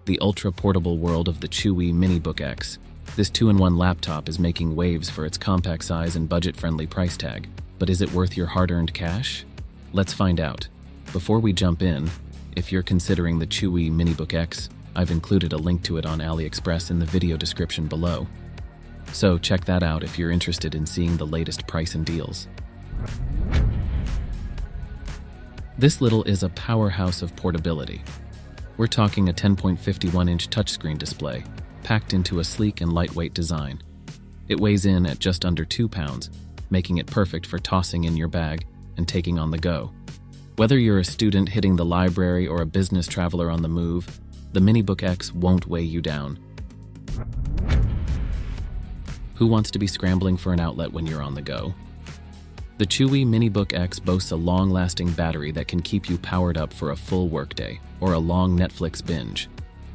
the ultra-portable world of the CHUWI MiniBook X. This 2-in-1 laptop is making waves for its compact size and budget-friendly price tag. But is it worth your hard-earned cash? Let's find out. Before we jump in, if you're considering the CHUWI MiniBook X, I've included a link to it on AliExpress in the video description below. So check that out if you're interested in seeing the latest price and deals. This little is a powerhouse of portability. We're talking a 10.51-inch touchscreen display, packed into a sleek and lightweight design. It weighs in at just under 2 pounds, making it perfect for tossing in your bag and taking on the go. Whether you're a student hitting the library or a business traveler on the move, the MiniBook X won't weigh you down. Who wants to be scrambling for an outlet when you're on the go? The CHUWI MiniBook X boasts a long-lasting battery that can keep you powered up for a full workday or a long Netflix binge.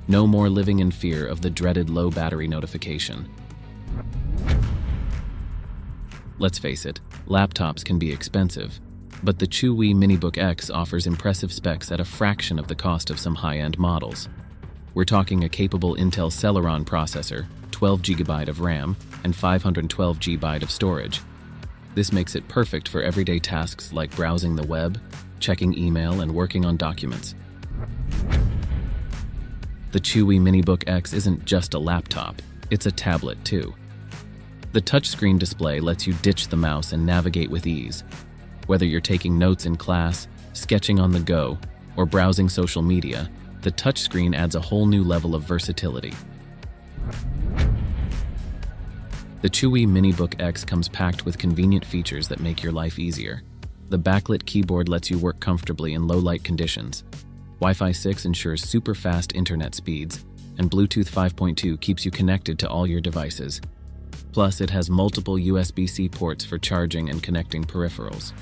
No more living in fear of the dreaded low battery notification. Let's face it, laptops can be expensive, but the CHUWI MiniBook X offers impressive specs at a fraction of the cost of some high-end models. We're talking a capable Intel Celeron processor, 12 GB of RAM, and 512 GB of storage. This makes it perfect for everyday tasks like browsing the web, checking email, and working on documents. The CHUWI MiniBook X isn't just a laptop, it's a tablet too. The touchscreen display lets you ditch the mouse and navigate with ease. Whether you're taking notes in class, sketching on the go, or browsing social media, the touchscreen adds a whole new level of versatility. The CHUWI MiniBook X comes packed with convenient features that make your life easier. The backlit keyboard lets you work comfortably in low-light conditions. Wi-Fi 6 ensures super fast internet speeds, and Bluetooth 5.2 keeps you connected to all your devices. Plus, it has multiple USB-C ports for charging and connecting peripherals.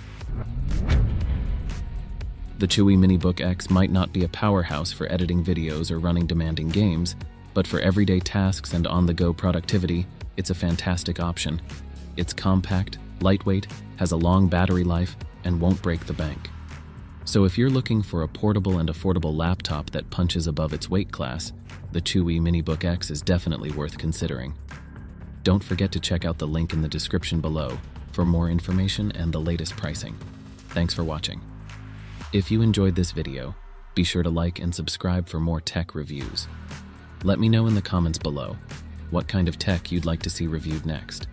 The CHUWI MiniBook X might not be a powerhouse for editing videos or running demanding games, but for everyday tasks and on-the-go productivity, it's a fantastic option. It's compact, lightweight, has a long battery life, and won't break the bank. So if you're looking for a portable and affordable laptop that punches above its weight class, the CHUWI MiniBook X is definitely worth considering. Don't forget to check out the link in the description below for more information and the latest pricing. Thanks for watching. If you enjoyed this video, be sure to like and subscribe for more tech reviews. Let me know in the comments below what kind of tech you'd like to see reviewed next.